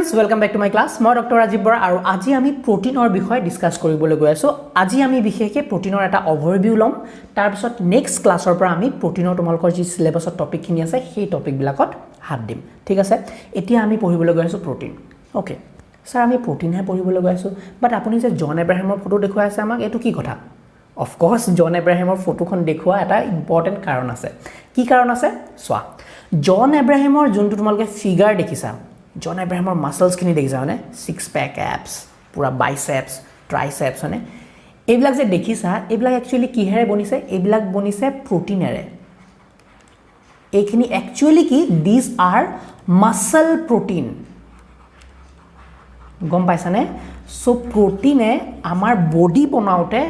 students, welcome back to my class. মই Dr. Rajib Borah আৰু আজি আমি প্ৰটিনৰ বিষয়ে ডিসকাস কৰিবলৈ গৈ আছো। আজি আমি বিশেষকৈ প্ৰটিনৰ এটা ওভাৰভিউ লম। তাৰ পিছত নেক্সট ক্লাছৰ পৰা আমি প্ৰটিনৰ তোমালোকৰ যি সিলেবাসৰ টপিক খিনি আছে সেই টপিক বিলাকত হাত দিম। ঠিক আছে? এতিয়া আমি পঢ়িবলৈ গৈ আছো প্ৰটিন। ওকে। স্যাৰ আমি প্ৰটিনহে পঢ়িবলৈ গৈ আছো, বাট আপুনি যে জন এব্ৰাহামৰ ফটো দেখুৱাই আছে আমাক, এটো কি কথা? অফ কোৰ্স জন এব্ৰাহামৰ ফটোখন দেখুৱা এটা ইম্পৰ্টেন্ট কাৰণ আছে। কি কাৰণ আছে? চোৱা। জন এব্ৰাহামৰ যোনটো তোমালোকে ফিগাৰ দেখিছা, জন এব্ৰাহামৰ মাসলস খিনি দেখিছা মানে 6 প্যাক অ্যাপস, পুৰা বাইসেপস, ট্ৰাইসেপস মানে এইবিলাক যে দেখিছা, এইবিলাক একচুয়ালি কিহেৰে বনিছে? এইবিলাক বনিছে প্ৰটিনেৰে। এইখিনি একচুয়ালি কি? This R muscle protein. গম পাইছানে? সো প্ৰটিনে আমাৰ বডি বনাওতে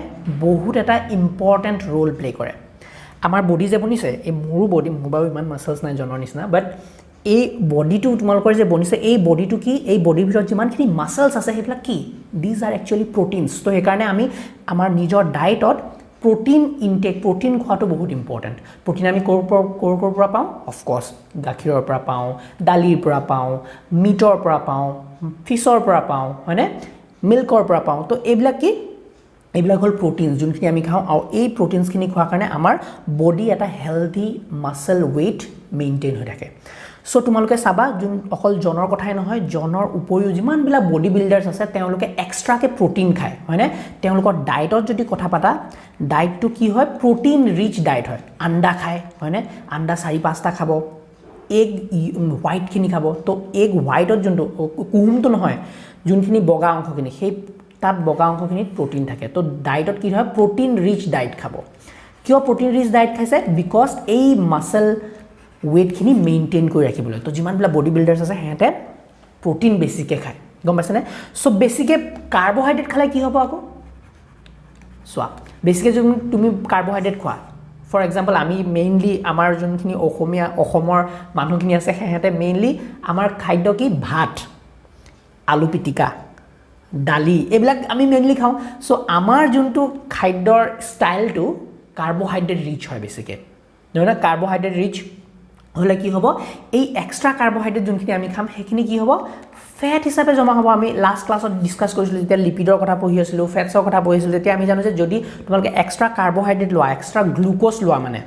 বহুত এটা ইম্পৰ্টেন্ট ৰোল প্লে কৰে। আমাৰ বডি যে বনিছে, এই মোৰো বডি মোবাইল ইমান মাসলস নাই জনৰ নিচিনা, বাট এই বডিটো তোমালোকৰ যে বনিছে, এই বডিটো কি? এই বডিৰ ভিতৰত যিমানখিনি মাসলস আছে সেইবিলাক কি? This are actually proteins. তো এই কাৰণে আমি আমাৰ নিজৰ ডায়েটত প্ৰটিন ইনটেক, প্ৰটিন খোৱাটো বহুত ইম্পৰ্টেন্ট। প্ৰটিন আমি কৰ পৰা পাওঁ? অফ কোৰ্স গাখীৰৰ পৰা পাওঁ, দালিৰ পৰা পাওঁ, মিটৰ পৰা পাওঁ, ফিছৰ পৰা পাওঁ, হয়নে? মিল্কৰ পৰা পাওঁ। তো এইবিলাক কি? এইবিলাক হল প্ৰটিনস যোনখিনি আমি খাওঁ, আৰু এই প্ৰটিনসখিনি খোৱাৰ কাৰণে আমাৰ বডি এটা হেলদি মাসল ওয়েট মেইনটেইন হৈ থাকে। সো তোমালোকে চাবা, যোন অকল জনৰ কথাই নহয়, জনৰ উপৰিও যিমানবিলাক বডি বিল্ডাৰ্স আছে তেওঁলোকে এক্সট্ৰাকে প্ৰটিন খায়, হয়নে? তেওঁলোকৰ ডায়েটত যদি কথা পাতা, ডায়েটটো কি হয়? প্ৰটিন ৰিচ ডায়েট হয়। আণ্ডা খায়, হয়নে? আণ্ডা 4-5টা খাব, এগ হোৱাইটখিনি খাব। তো এগ হোৱাইটত যোনটো কুহুমটো নহয়, যোনখিনি বগা অংশখিনি, সেই তাত বগা অংশখিনিত প্ৰটিন থাকে। তো ডায়েটত কি হয়? প্ৰটিন ৰিচ ডায়েট খাব। কিয় প্ৰটিন ৰিচ ডায়েট খাইছে? বিকজ এই মাসল ওয়েটখিনি মেইনটেইন কৰি ৰাখিবলৈ। তো যিমানবিলাক বডি বিল্ডাৰ্স আছে হেঁতে প্ৰটিন বেছিকৈ খায়। গম পাইছেনে? সো বেছিকৈ কাৰ্বহাইড্ৰেট খালে কি হ'ব আকৌ? চোৱা, বেছিকৈ যদি তুমি কাৰ্বহাইড্ৰেট খোৱা, ফৰ এক্সাম্পল আমি মেইনলি আমাৰ যোনখিনি অসমৰ মানুহখিনি আছে হেঁতে মেইনলি আমাৰ খাদ্য কি? ভাত, আলু পিটিকা, দালি, এইবিলাক আমি মেইনলি খাওঁ। সো আমাৰ যোনটো খাদ্যৰ ষ্টাইলটো কাৰ্বহাইড্ৰেট ৰিচ হয় বেছিকৈ, নহয় না? কাৰ্বহাইড্ৰেট ৰিচ হলে কি হ'ব? এই এক্সট্ৰা কাৰ্বহাইড্ৰেট যোনখিনি আমি খাম সেইখিনি কি হ'ব? ফেট হিচাপে জমা হ'ব। আমি লাষ্ট ক্লাছত ডিসকাস কৰিছিলোঁ, যেতিয়া লিপিডৰ কথা পঢ়ি আছিলোঁ, ফেটছৰ কথা পঢ়ি আছিলোঁ, তেতিয়া আমি জানো যে যদি তোমালোকে এক্সট্ৰা কাৰ্বহাইড্ৰেট লোৱা, এক্সট্ৰা গ্লুক'জ লোৱা, মানে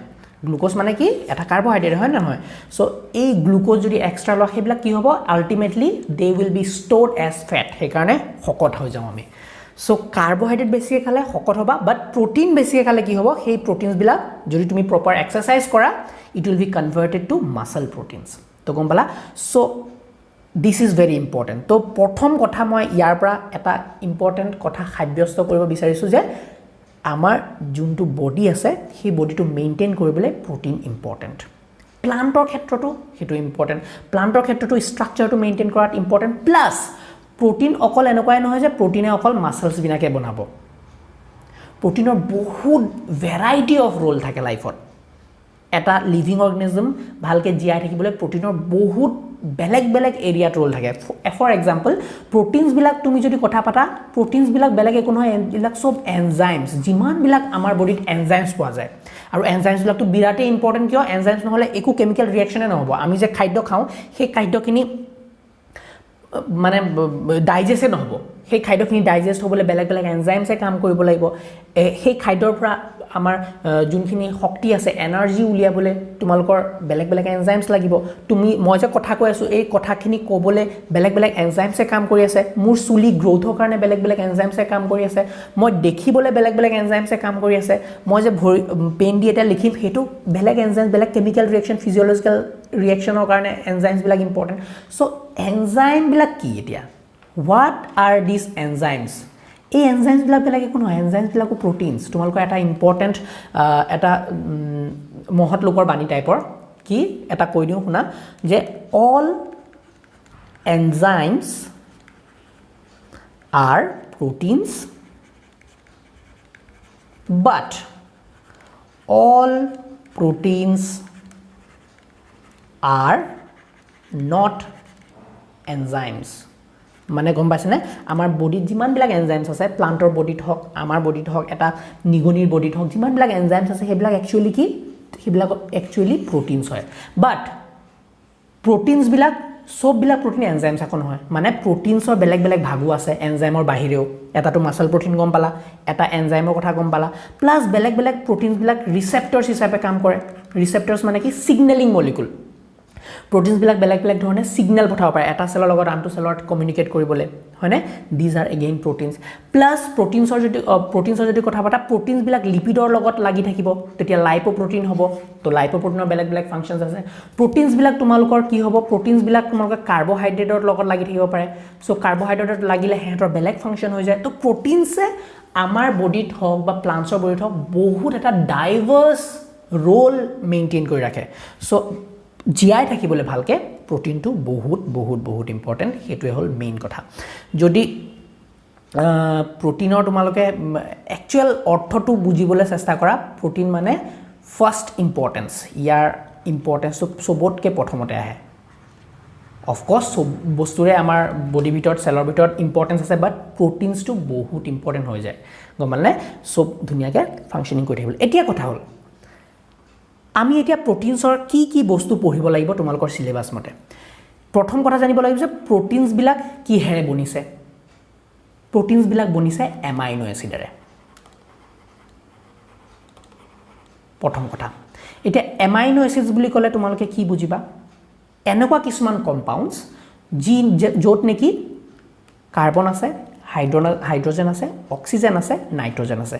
গ্লুক'জ মানে কি? এটা কাৰ্বহাইড্ৰেট, হয় নে নহয়? সো এই গ্লুক'জ যদি এক্সট্ৰা লোৱা, সেইবিলাক কি হ'ব? Ultimately they will be stored as fat. সেইকাৰণে শকত হৈ যাওঁ আমি। সো কাৰ্বহাইড্ৰেট বেছিকৈ খালে শকত হ'বা, বাট প্ৰটিন বেছিকৈ খালে কি হ'ব? সেই প্ৰটিনছবিলাক যদি তুমি প্ৰপাৰ এক্সাৰচাইজ কৰা, it will be converted to muscle proteins. তো গম পালা? So this is very important. তো প্ৰথম কথা মই ইয়াৰ পৰা এটা ইম্পৰ্টেণ্ট কথা সাব্যস্ত কৰিব বিচাৰিছোঁ যে আমাৰ যোনটো বডি আছে সেই বডিটো মেইনটেইন কৰিবলৈ প্ৰটিন ইম্পৰ্টেণ্ট। প্লান্টৰ ক্ষেত্ৰতো সেইটো ইম্পৰ্টেণ্ট। প্লান্টৰ ক্ষেত্ৰতো ষ্ট্ৰাকচাৰটো মেইনটেইন কৰাত ইম্পৰ্টেণ্ট। প্লাছ প্ৰটিন অকল এনেকুৱাই নহয় যে প্ৰটিনে অকল মাসলছ বিনাকে বনাব। প্ৰটিনৰ বহুত ভেৰাইটি অফ ৰোল থাকে লাইফত। এটা লিভিং অৰ্গেনিজম ভালকৈ জীয়াই থাকিবলৈ প্ৰটিনৰ বহুত বেলেগ বেলেগ এৰিয়াত ৰোল থাকে। ফৰ এক্সাম্পল প্ৰটিনছবিলাক তুমি যদি কথা পাতা, প্ৰটিনছবিলাক বেলেগ একো নহয়, এইবিলাক চব এনজাইমছ। যিমানবিলাক আমাৰ বডিত এনজাইমছ পোৱা যায়, আৰু এনজাইমছবিলাকতো বিৰাটেই ইম্পৰ্টেণ্ট। কিয়? এনজাইমছ নহ'লে একো কেমিকেল ৰিয়েকশ্যনে নহ'ব। আমি যে খাদ্য খাওঁ সেই খাদ্যখিনি মানে ডাইজেষ্টে নহ'ব। সেই খাদ্যখিনি ডাইজেষ্ট হ'বলৈ বেলেগ বেলেগ এনজাইমছে কাম কৰিব লাগিব। সেই খাদ্যৰ পৰা আমাৰ যোনখিনি শক্তি আছে, এনাৰ্জি উলিয়াবলৈ তোমালোকৰ বেলেগ বেলেগ এনজাইমছ লাগিব। মই যে কথা কৈ আছোঁ, এই কথাখিনি ক'বলৈ বেলেগ বেলেগ এনজাইমছে কাম কৰি আছে। মোৰ চুলি গ্ৰ'থৰ কাৰণে বেলেগ বেলেগ এনজাইমছে কাম কৰি আছে। মই দেখিবলৈ বেলেগ বেলেগ এনজাইমছে কাম কৰি আছে। মই যে পেন দি এটা লিখিম, সেইটো বেলেগ এনজাইমছ, বেলেগ কেমিকেল ৰিয়েকশ্যন, ফিজিঅ'লজিকেল ৰিয়েকশ্যনৰ কাৰণে এনজাইমছবিলাক ইম্পৰ্টেণ্ট। চ' এনজাইমবিলাক কি এতিয়া? What are this enzymes? এই এনজাইমছবিলাক বেলেগ একো নহয়, এনজাইমছবিলাকো প্ৰটিনছ। তোমালোকৰ এটা ইম্পৰ্টেণ্ট এটা মহৎ লোকৰ বাণী টাইপৰ কি এটা কৈ দিওঁ শুনা, যে all enzymes are proteins but all proteins are not enzymes. মানে গম পাইছেনে? আমাৰ বডিত যিমানবিলাক এনজাইমছ আছে, প্লান্টৰ বডিত হওক, আমাৰ বডিত হওক, এটা নিগনিৰ বডিত হওক, যিমানবিলাক এনজাইমছ আছে সেইবিলাক একচুৱেলি কি? সেইবিলাক একচুৱেলি প্ৰটিনছ হয়। বাট প্ৰটিনছবিলাক সববিলাক প্ৰটিন এনজাইমছ আকো নহয় মানে প্ৰটিনছৰ বেলেগ বেলেগ ভাগো আছে এনজাইমৰ বাহিৰেও এটাটো মাসল প্ৰটিন গম পালা এটা এনজাইমৰ কথা গম পালা প্লাস বেলেগ বেলেগ প্ৰটিনছ বিলাক ৰিসেপ্টৰছ হিচাপে কাম কৰে ৰিসেপ্টৰছ মানে কি সিগন্যালিং মলিকুল proteins বিলাক বেলেগ বেলেগ ধৰণে সিগন্যাল পঠাব পাৰে এটা সেলৰ লগত আনটো সেলত কমিউনিকেট কৰিবলৈ হয়নে this R again proteins plus proteins যদি কথা পাতা proteins বিলাক লিপিডৰ লগত লাগি থাকিব তেতিয়া লাইপোপ্ৰোটিন হ'ব তো লাইপোপ্ৰোটিনৰ বেলেগ বেলেগ ফাংশনছ আছে proteins বিলাক তোমালোকৰ কি হ'ব proteins বিলাক তোমালোকৰ কাৰ্বোহাইড্ৰেটৰ লগত লাগি থাকিব পাৰে সো কাৰ্বোহাইড্ৰেটত লাগিলে হেতৰ বেলেগ ফাংশন হৈ যায় তো proteins আমাৰ বডিত হওক বা প্লান্টছৰ বডিত হওক বহুত এটা ডাইভাৰ্স ৰোল মেইনটেইন কৰি ৰাখে সো জিআই থাকিবলৈ ভালকে প্ৰটিনটো বহুত ইম্পৰ্টেন্ট হেতুৱে হল মেইন কথা যদি প্ৰটিনৰ তোমালোকে একচুয়াল অৰ্থটো বুজিবলৈ চেষ্টা কৰা প্ৰটিন মানে ফাৰ্স্ট ইম্পৰ্টেন্স ইয়াৰ ইম্পৰ্টেন্স সবতকে প্ৰথমতে আহে অফ কোৰ্স সব বস্তুৰে আমাৰ বডি ভিতৰত সেলৰ ভিতৰত ইম্পৰ্টেন্স আছে বাট প্ৰটিনছটো বহুত ইম্পৰ্টেন্ট হৈ যায় গমলনে সব ধুনিয়াকে ফাংশনিং কৰি থাকিব এতিয়া কথা হল আমি এতিয়া প্ৰটিনছৰ কি বস্তু পঢ়িব লাগিব তোমালোকৰ সিলেবাস মতে প্ৰথম কথা জানিব লাগিব যে প্ৰটিনছ বিলাক কি হেৰে বনিছে প্ৰটিনছ বিলাক বনিছে এমাইনো এসিডৰে প্ৰথম কথা এতিয়া এমাইনো এসিডছ বুলি ক'লে তোমালোকে কি বুজিবা এনেকুৱা কিছুমান কম্পাউণ্ডছ যি য'ত নেকি কাৰ্বন আছে হাইড্ৰোজেন আছে অক্সিজেন আছে নাইট্ৰোজেন আছে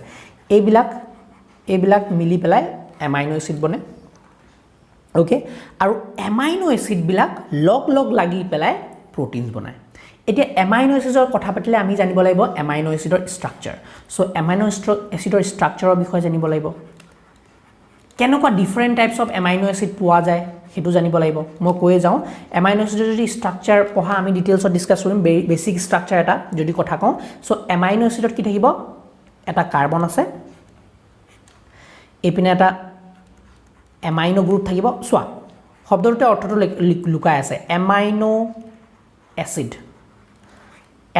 এইবিলাক মিলি পেলাই এমাইনো এসিড বনে ওকে আৰু এমাইনো এসিড বিলাক লগ লাগি পেলাই প্ৰটিনছ বনায় এতিয়া এমাইনো এসিডৰ কথা পাতিলে আমি জানিব লাগিব এমাইনো এসিডৰ ষ্ট্ৰাকচাৰ সো এমাইনো এসিডৰ ষ্ট্ৰাকচাৰৰ বিষয়ে জানিব লাগিব কেনেকুৱা different types of amino acid পোৱা যায় হেতু জানিব লাগিব মই কৈ যাও এমাইনো এসিডৰ যদি ষ্ট্ৰাকচাৰ পঢ়া আমি ডিটেইলছত ডিসকাস কৰিম বেসিক ষ্ট্ৰাকচাৰ এটা যদি কথা কওঁ সো এমাইনো এসিডত কি থাকিব এটা কাৰ্বন আছে এপিনে এটা এমাইনো গ্ৰুপ থাকিব সোৱা শব্দটোতে অৰ্থটো লুকাই আছে এমাইনো এসিড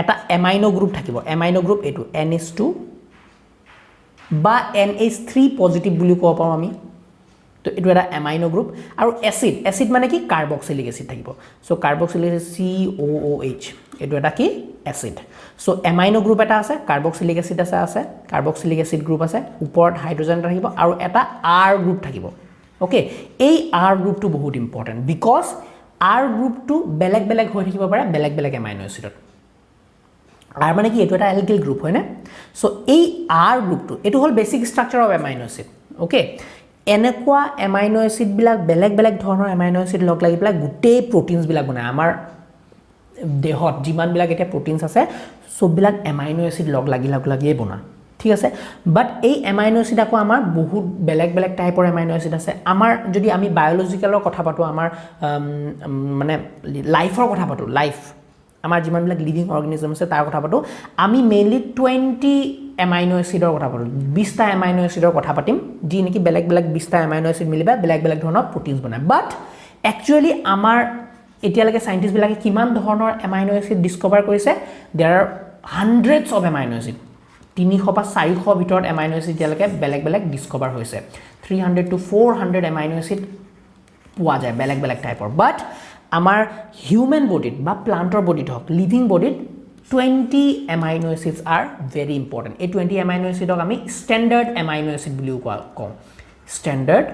এটা এমাইনো গ্ৰুপ থাকিব এমাইনো গ্ৰুপ এটো NH2 বা NH3 পজিটিভ বুলি কোৱা পাও আমি তো এটো এটা এমাইনো গ্ৰুপ আৰু এসিড মানে কি কাৰ্বক্সিলিক এসিড থাকিব সো কাৰ্বক্সিলিক COOH এটো এটা কি এসিড সো এমাইনো গ্ৰুপ এটা আছে কাৰ্বক্সিলিক এসিড আছে কাৰ্বক্সিলিক এসিড গ্ৰুপ আছে ওপৰত হাইড্ৰোজেন থাকিব আৰু এটা R গ্ৰুপ থাকিব ওকে এই R গ্ৰুপটো বহুত ইম্পৰ্টেন্ট বিকজ R গ্ৰুপটো বেলেগ হৈ থাকিব পাৰে বেলেগ এমাইনো এসিডত R মানে কি এটো এটা অ্যালকিল গ্ৰুপ হয় না সো এই R গ্ৰুপটো এটো হল basic structure of amino acid okay এনেকুৱা এমাইনো এসিড বিলাক বেলেগ ধৰণৰ এমাইনো এসিড লগ লাগি পেলাই গুটেই প্ৰটিনছ বিলাক বনায় আমাৰ দেহত যিমান বিলাক এটা প্ৰটিনছ আছে সব বিলাক এমাইনো এসিড লগ লাগিয়ে বনা ঠিক আছে বাট এই এমাইনো এসিড আকো আমাৰ বহুত বেলেগ টাইপৰ এমাইনো এসিড আছে আমাৰ যদি আমি বায়োলজিক্যালৰ কথা পাতো আমাৰ মানে লাইফৰ কথা পাতো লাইফ আমাৰ যিমান বিলাক লিভিং অৰ্গানিজম আছে তাৰ কথা পাতো আমি মেইনলি 20 এমাইনো এসিডৰ কথা পাতো 20টা এমাইনো এসিডৰ কথা পাতিম যি নেকি বেলেগ 20টা এমাইনো এসিড মিলিবা বেলেগ ধৰণৰ প্ৰটিনছ বনায় বাট একচুয়ালি আমাৰ এতিয়ালৈকে সাইন্টিষ্ট বিলাকে কিমান ধৰণৰ এমাইনো এসিড ডিসকভাৰ কৰিছে there are hundreds of amino acid 300 বা 400 ভিতৰত এমাইনো এসিড এতিয়ালৈকে বেলেগ ডিসকভাৰ হৈছে 300 to 400 এমাইনো এসিড পোৱা যায় বেলেগ টাইপৰ বাট আমাৰ হিউম্যান বডিত বা প্লান্টৰ বডিত হক লিভিং বডিত 20 amino acids are very important এই 20 এমাইনো এসিডক আমি স্ট্যান্ডাৰ্ড এমাইনো এসিড বুলি কওঁ স্ট্যান্ডাৰ্ড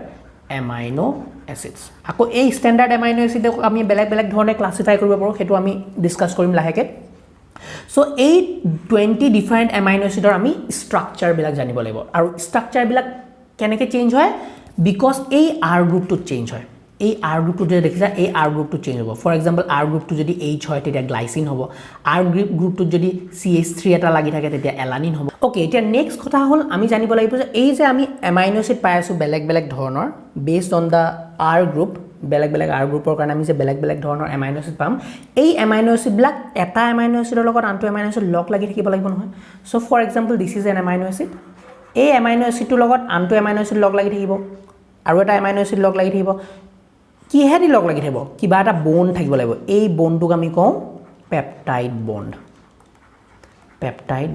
এমাইনো এসিডস আকৌ এই স্ট্যান্ডাৰ্ড এমাইনো এসিডক আমি বেলেগ ধৰণে ক্লাসিফাই কৰিব পাৰো হেতু আমি ডিসকাস কৰিম লাহেকে সো এই 20 ডিফাৰেন্ট এমাইনো এসিডৰ আমি স্ট্ৰাকচাৰ বিলাক জানিব লাগিব আৰু স্ট্ৰাকচাৰ বিলাক কেনেকৈ চেঞ্জ হয় বিকজ এই R গ্ৰুপটো চেঞ্জ হয় এই R গ্ৰুপটো যদি দেখিছা এই R গ্ৰুপটো চেঞ্জ হ'ব ফৰ এক্সাম্পল R গ্ৰুপটো যদি H হয় তেতিয়া গ্লাইসিন হ'ব R গ্ৰুপটো যদি CH3 এটা লাগি থাকে তেতিয়া এলানিন হ'ব ওকে এতিয়া নেক্সট কথা হল আমি জানিব লাগিব যে এই যে আমি এমাইনো এসিড পাই আছো বেলেগ ধৰণৰ based on the R group বেলেগ R গ্ৰুপৰ কাৰণে আমি যে বেলেগ ধৰণৰ এমাইনো এসিড পাম এই এমাইনো এসিড বিলাক এটা এমাইনো এসিডৰ লগত আনটো এমাইনো এসিড লগ লাগি থাকিব লাগিব নহয় so for example this is an amino acid এই এমাইনো এসিডৰ লগত আনটো এমাইনো এসিড লগ লাগি থাকিব আৰু এটা এমাইনো এসিড লগ লাগি থাকিব কিহেদি লগ লাগি থাকিব কিবা এটা বন্ড থাকিব লাগিব এই বন্ডটোক আমি কওঁ পেপটাইড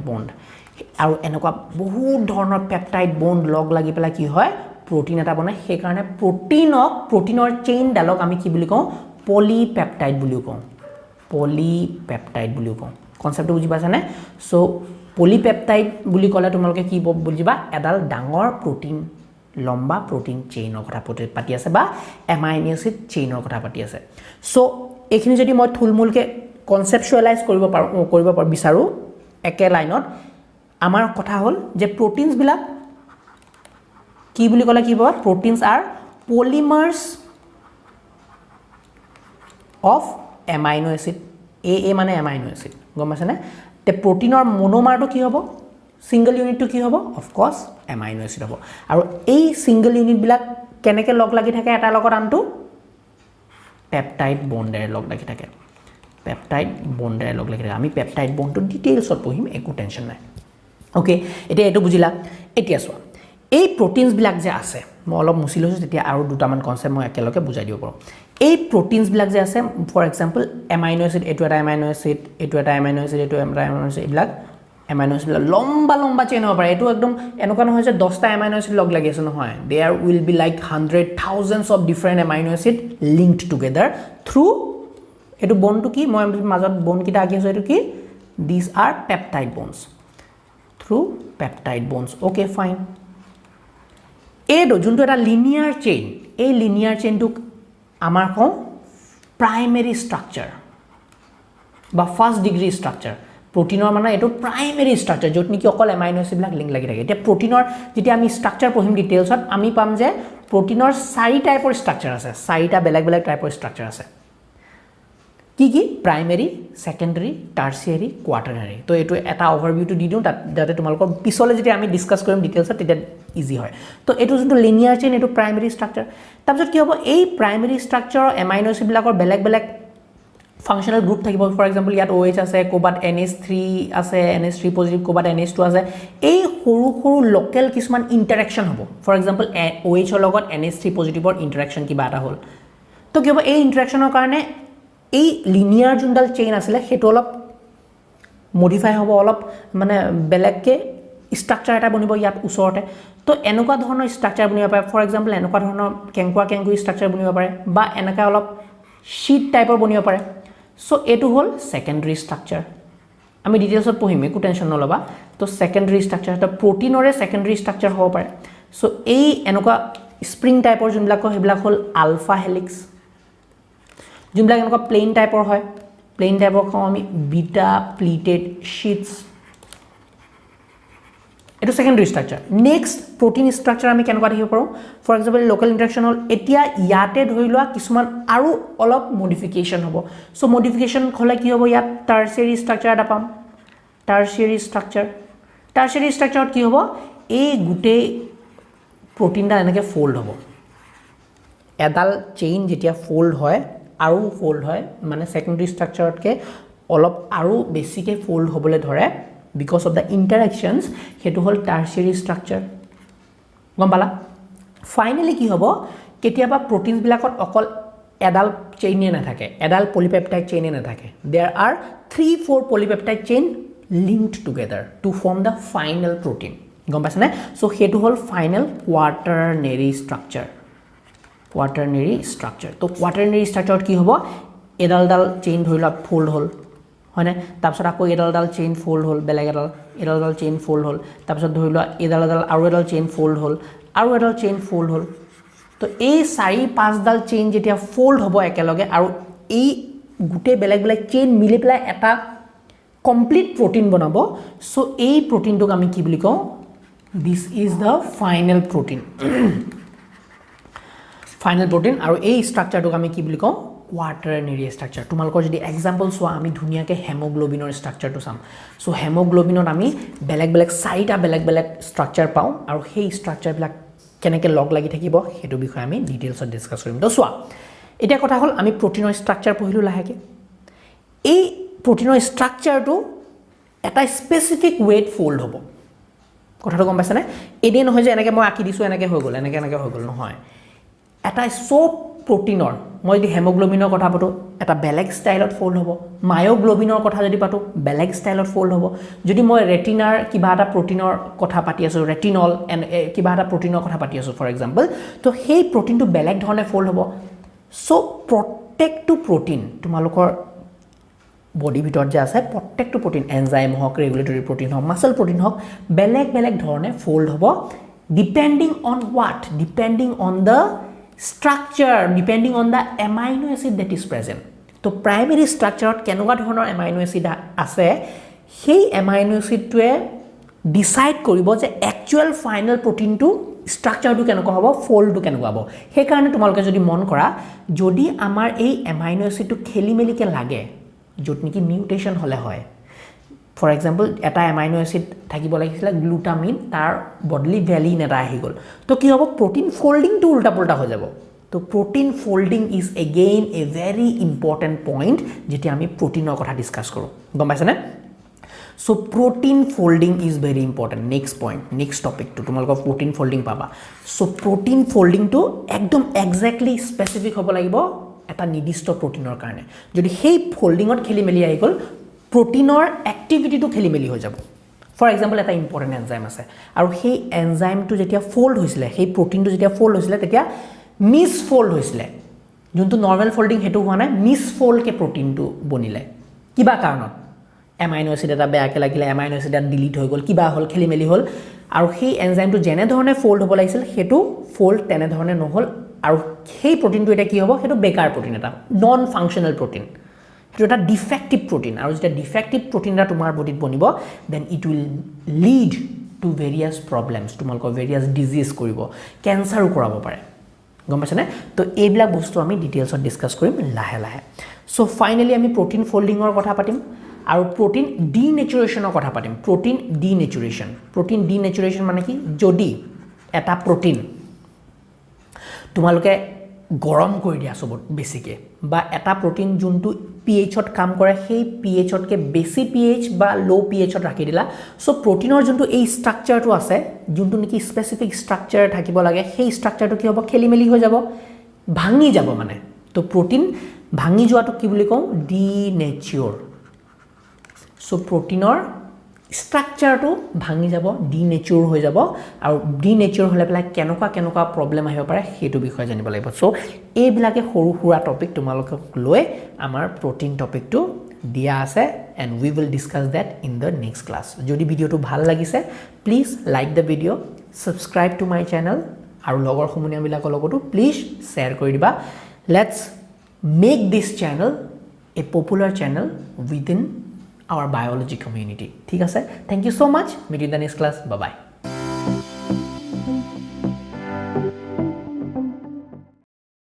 বন্ড আৰু এনেকুৱা বহুত ধৰণৰ পেপটাইড বন্ড লগ লাগি পেলাই কি হয় প্ৰটিন এটা বনায় সেই কাৰণে প্ৰটিনৰ চেইন ডালক আমি কি বুলি কওঁ পলিপেপটাইড বুলিও কওঁ পলিপেপটাইড বুলিও কওঁ কনসেপ্টটো বুজি পাইছানে সো পলিপেপটাইড বুলি ক'লে তোমালোকে কি বুজিবা এডাল ডাঙৰ প্ৰটিন লম্বা প্ৰটিন চেইনৰ কথা পাতি আছে বা এমাইনো এসিড চেইনৰ কথা পাতি আছে সো এইখিনি যদি মই থুলমুলকে কনসেপচুয়ালাইজ কৰিব বিচাৰো একে লাইনত আমাৰ কথা হল যে প্ৰটিনছ বিলাক কি বুলি ক'লে কি হ'ব proteins R polymers of amino acid a মানে amino acid গম পাইছানে তে প্ৰটিনৰ মনোমাৰটো কি হ'ব সিঙ্গল ইউনিটটো কি হ'ব অফ কোৰ্স amino acid হ'ব আৰু এই সিঙ্গল ইউনিট বিলাক কেনেকৈ লগ লাগি থাকে এটা লগত আনটো পেপটাইড বন্ডেৰে লগ লাগি থাকে পেপটাইড বন্ডেৰে লগ লাগি থাকে আমি পেপটাইড বন্ডটো ডিটেইলছত পঢ়িম একো টেনশন নাই ওকে এতিয়া এটো বুজিলা এতিয়া চোৱা এই প্ৰটিনছ বিলাক যে আছে মই অলপ মুছি লৈছো তেতিয়া আৰু দুটামান কনসেপ্ট মই একেলগে বুজাই দিব পাৰো এই প্ৰটিনছ বিলাক যে আছে ফৰ এক্সাম্পল এমাইনো এসিড এটো এটা এমাইনো এসিড এটো এটা এমাইনো এসিড এটো এটা এমাইনো এসিড এইবিলাক এমাইনো এসিড লম্বা লম্বা চেইন হ'ব পাৰে এটো একদম এনেকুৱা নহয় যে 10টা এমাইনো এসিড লগ লাগি আছে নহয় there will be like 100,000s of different amino acid linked together through এটো বন্ডটো কি মই মাজত বন্ড কিটা আকি আছে এটো কি these are peptide bonds through peptide bonds okay fine ado যোনটো এটা লিনিয়াৰ চেইন এই লিনিয়াৰ চেইনটো আমাৰ কওঁ প্ৰাইমেৰী স্ট্ৰাকচাৰ বা ফাৰ্স্ট ডিগ্ৰী স্ট্ৰাকচাৰ প্ৰটিনৰ মানে এটো প্ৰাইমেৰী স্ট্ৰাকচাৰ যত নেকি অকল এমাইনো এসিড বিলাক লিংক লাগি থাকে এতিয়া প্ৰটিনৰ যেতিয়া আমি স্ট্ৰাকচাৰ পঢ়িম ডিটেইলছত আমি পাম যে প্ৰটিনৰ 4 টাইপৰ স্ট্ৰাকচাৰ আছে 4টা বেলেগ বেলেগ টাইপৰ স্ট্ৰাকচাৰ আছে কি কি প্ৰাইমেৰী সেকেন্ডাৰী টাৰচিয়াৰী কোৱাটাৰনাৰী তো এটো এটা ওভাৰভিউটো দি দিও যাতে তোমালোকৰ পিছলে যেতিয়া আমি ডিসকাস কৰিম ডিটেইলছত তেতিয়া ইজি হয় তো এটো যোনটো লিনিয়াৰ চেইন এটো প্ৰাইমেৰী স্ট্ৰাকচাৰ তাৰপিছত কি হ'ব এই প্ৰাইমেৰী স্ট্ৰাকচাৰৰ এমাইনো এসিড বিলাকৰ বেলেগ বেলেগ ফাংশনাল গ্ৰুপ থাকিব ফৰ এক্সাম্পল ইয়াত OH আছে কোবাত NH3 আছে NH3 পজিটিভ কোবাত NH2 আছে এই সৰু সৰু লোকেল কিছুমান ইন্টাৰেকশন হ'ব ফৰ এক্সাম্পল OH ৰ লগত NH3 পজিটিভৰ ইন্টাৰেকশন কিবা এটা হ'ল তো কি হ'ব এই ইন্টাৰেকশনৰ কাৰণে এই লিনিয়াৰ যোনডাল চেইন আছিল হেটো অলপ মডিফাই হ'ব অলপ মানে বেলেগকে স্ট্ৰাকচাৰ এটা বনিব ইয়াত ওচৰতে তো এনেকুৱা ধৰণৰ স্ট্ৰাকচাৰ বনিব পাৰে ফৰ এক্সাম্পল এনেকুৱা ধৰণৰ কেংকু স্ট্ৰাকচাৰ বনিব পাৰে বা এনেকা অলপ শীট টাইপৰ বনিব পাৰে সো এটো হ'ল সেকেন্ডাৰী স্ট্ৰাকচাৰ আমি ডিটেইলছত পঢ়িম একো টেনশন নলবা তো সেকেন্ডাৰী স্ট্ৰাকচাৰ এটা প্ৰটিনৰে সেকেন্ডাৰী স্ট্ৰাকচাৰ হ'ব পাৰে সো এই এনেকুৱা স্প্ৰিং টাইপৰ যোনবিলাক হেবিলাক হ'ল আলফা হেলিক্স যোনবিলাক এনেকুৱা প্লেন টাইপৰ হয় প্লেন টাইপৰ কওঁ আমি বিটা প্লিটেড শীটস এটো secondary structure next protein structure আমি কেনেকুৱা দেখিব পাৰো ফৰ এক্সাম্পল লোকেল ইন্টাৰেকশন হ'ল এতিয়া ইয়াতে ধৰি লোৱা কিছুমান আৰু অলপ মডিফিকেশন হ'ব সো মডিফিকেশন হ'লে কি হ'ব ইয়াত টাৰচিয়াৰী স্ট্ৰাকচাৰ এটা পাম টাৰচিয়াৰী স্ট্ৰাকচাৰত কি হ'ব এই গুটেই প্ৰটিনডাল এনেকৈ ফোল্ড হ'ব এডাল চেইন যেতিয়া ফোল্ড হয় আৰু ফোল্ড হয় মানে সেকেন্ডাৰী স্ট্ৰাকচাৰতকে অলপ আৰু বেছিকে ফোল্ড হ'বলৈ ধৰে বিকজ অফ দা ইন্টাৰেকশনস হেতু হল টাৰচিয়াৰী স্ট্ৰাকচাৰ গম পালা ফাইনালি কি হ'ব কেতিয়াবা প্ৰটিনছ বিলাকত অকল এডাল চেইনে নাথাকে এডাল পলিপেপটাইড চেইনে নাথাকে there are 3-4 polypeptide chain linked together to form the final protein গম পাইছানে সো হেতু হল ফাইনেল কোৱাটাৰনেৰী স্ট্ৰাকচাৰ তো কোৱাটাৰনেৰী স্ট্ৰাকচাৰত কি হ'ব এডাল চেইন ধৰি লোৱা ফোল্ড হ'ল হয়নে তাৰপিছত আকৌ এডাল চেইন ফোল্ড হ'ল বেলেগ এডাল চেইন ফোল্ড হ'ল তাৰপিছত ধৰি লোৱা এডাল আৰু এডাল চেইন ফোল্ড হ'ল আৰু এডাল চেইন ফোল্ড হ'ল তো এই 4-5ডাল চেইন যেতিয়া ফোল্ড হ'ব একেলগে আৰু এই গুটেই বেলেগ বেলেগ চেইন মিলি পেলাই এটা কমপ্লিট প্ৰটিন বনাব সো এই প্ৰটিনটোক আমি কি বুলি কওঁ this is the final protein আৰু এই স্ট্ৰাকচাৰটোক আমি কি বুলি কওঁ কোৱাটাৰনেৰী স্ট্ৰাকচাৰ তোমালোকৰ যদি এক্সাম্পল চোৱা আমি ধুনীয়াকৈ হেমোগ্লোবিনৰ স্ট্ৰাকচাৰটো চাম সো হেমোগ্লোবিনত আমি বেলেগ বেলেগ 4টা বেলেগ বেলেগ স্ট্ৰাকচাৰ পাওঁ আৰু সেই স্ট্ৰাকচাৰবিলাক কেনেকৈ লগ লাগি থাকিব সেইটো বিষয়ে আমি ডিটেইলছত ডিসকাস কৰিম তো চোৱা এটা কথা হ'ল আমি প্ৰটিনৰ স্ট্ৰাকচাৰ পঢ়িলো লাহেকে এই প্ৰটিনৰ স্ট্ৰাকচাৰটো এটা স্পেসিফিক ওয়েট ফোল্ড হ'ব কথাটো গম পাইছানে এদিন নহয় যে এনেকৈ মই আঁকি দিছো এনেকৈ হৈ গ'ল এনেকৈ হৈ গ'ল নহয় এটা সব প্ৰটিনৰ মই যদি হেমোগ্লোবিনৰ কথা পাতো এটা বেলেগ ষ্টাইলত ফোল্ড হ'ব মায়োগ্লোবিনৰ কথা যদি পাতো বেলেগ ষ্টাইলত ফোল্ড হ'ব যদি মই ৰেটিনাৰ কিবা এটা প্ৰটিনৰ কথা পাতি আছো ৰেটিনল কিবা এটা প্ৰটিনৰ কথা পাতি আছো ফৰ এক্সাম্পল তো সেই প্ৰটিনটো বেলেগ ধৰণে ফোল্ড হ'ব সো প্ৰত্যেকটো প্ৰটিন তোমালোকৰ বডি ভিতৰত যে আছে প্ৰত্যেকটো প্ৰটিন এনজাইম হওক ৰেগুলেটৰী প্ৰটিন হওক মাসল প্ৰটিন হওক বেলেগ বেলেগ ধৰণে ফোল্ড হ'ব depending on what depending on the structure depending on the amino acid that is present তো primary structure কেনেকুৱা ধৰণৰ amino acid আছে সেই amino acid টোৱে ডিসাইড কৰিব যে actual final protein টো structure টো কেনেকুৱা হ'ব fold টো কেনেকুৱা হ'ব সেই কাৰণে তোমালোকে যদি মন কৰা যদি আমাৰ এই amino acid টো খেলিমেলিকে লাগে যত নেকি মিউটেশন হলে হয় For example, এটা amino acid থাকিব লাগিছিল গ্লুটামিন তাৰ বডলি ভ্যালিন এটা আহি গল তো কি হ'ব protein folding টো উল্টা পুল্টা হৈ যাব তো protein folding is again a very important point যেটি আমি প্ৰটিনৰ কথা ডিসকাস কৰো গম পাইছানে so protein folding is very important next point next topic to তোমালোকৰ protein folding পাবা so protein folding টো একদম exactly specific হ'ব লাগিব এটা নিৰ্দিষ্ট প্ৰটিনৰ কাৰণে যদি সেই ফোল্ডিংত খেলিমেলি আহি গল proteiner activity to খেলিমেলি হৈ যাব ফৰ এক্সাম্পল এটা ইম্পৰ্টেন্ট এনজাইম আছে আৰু সেই এনজাইমটো যেতিয়া ফোল্ড হৈছিলে সেই প্ৰটিনটো যেতিয়া ফোল্ড হৈছিলে তেতিয়া মিস ফোল্ড হৈছিলে যোনটো নৰমাল ফোল্ডিং হেতু হোৱা নাই মিস ফোল্ড কে প্ৰটিনটো বনিলে কিবা কাৰণত এমাইনো এসিড এটা বেয়াকে লাগিলে এমাইনো এসিড ডিলিট হৈ গল কিবা হল খেলিমেলি হল আৰু সেই এনজাইমটো যেনে ধৰণে ফোল্ড হ'ব লাগিছিল হেতু ফোল্ড তেনে ধৰণে নহল আৰু সেই প্ৰটিনটো এটা কি হ'ব হেতু বেকাৰ প্ৰটিন এটা নন ফাংশনাল প্ৰটিন এটা ডিফেক্টিভ প্ৰটিন আৰু যেটা ডিফেক্টিভ প্ৰটিনটা তোমাৰ বডিত বনিব then it will lead to various problems তোমালোকৰ ভেৰিয়াছ ডিজিজ কৰিব ক্যান্সাৰো কৰাব পাৰে গম পাইছানে তো এইবিলাক বস্তু আমি ডিটেইলছত ডিসকাস কৰিম লাহে লাহে সো ফাইনালি আমি প্ৰটিন ফোল্ডিংৰ কথা পাতিম আৰু প্ৰটিন ডিনেচুৰেশনৰ কথা পাতিম প্ৰটিন ডিনেচুৰেশন মানে কি যদি এটা প্ৰটিন তোমালোকে গৰম কৰি দিয়া সবত বেছিকে বা এটা প্ৰটিন যোনটো pH-ত কাম কৰে সেই pH-তকে বেছি pH বা লো pH-ত ৰাখি দিলা সো প্ৰটিনৰ যোনটো এই ষ্ট্ৰাকচাৰটো আছে যোনটো নেকি স্পেসিফিক ষ্ট্ৰাকচাৰ থাকিব লাগে সেই ষ্ট্ৰাকচাৰটো কি হ'ব খেলিমেলি হৈ যাব ভাঙি যাব মানে তো প্ৰটিন ভাঙি যোৱাটো কি বুলি কওঁ ডিনেচাৰ সো প্ৰটিনৰ ষ্ট্ৰাকচাৰটো ভাঙি যাব ডিনেচাৰ হৈ যাব আৰু ডিনেচাৰ হলে পেলাই কেনেকুৱা প্ৰবলেম আহিব পাৰে হেতু বিষয় জানিব লাগিব সো এইবিলাকে সৰু সুৰা টপিক তোমালোকক লৈ আমাৰ প্ৰটিন টপিকটো দিয়া আছে and we will discuss that in the next class যদি ভিডিওটো ভাল লাগিছে please like the video subscribe to my channel আৰু লগৰ সমনীয়া বিলাকৰ লগতো প্লিজ শেয়াৰ কৰি দিবা let's make this channel a popular channel within our biology community. Thank you so much. Meet you in the next class. Bye bye.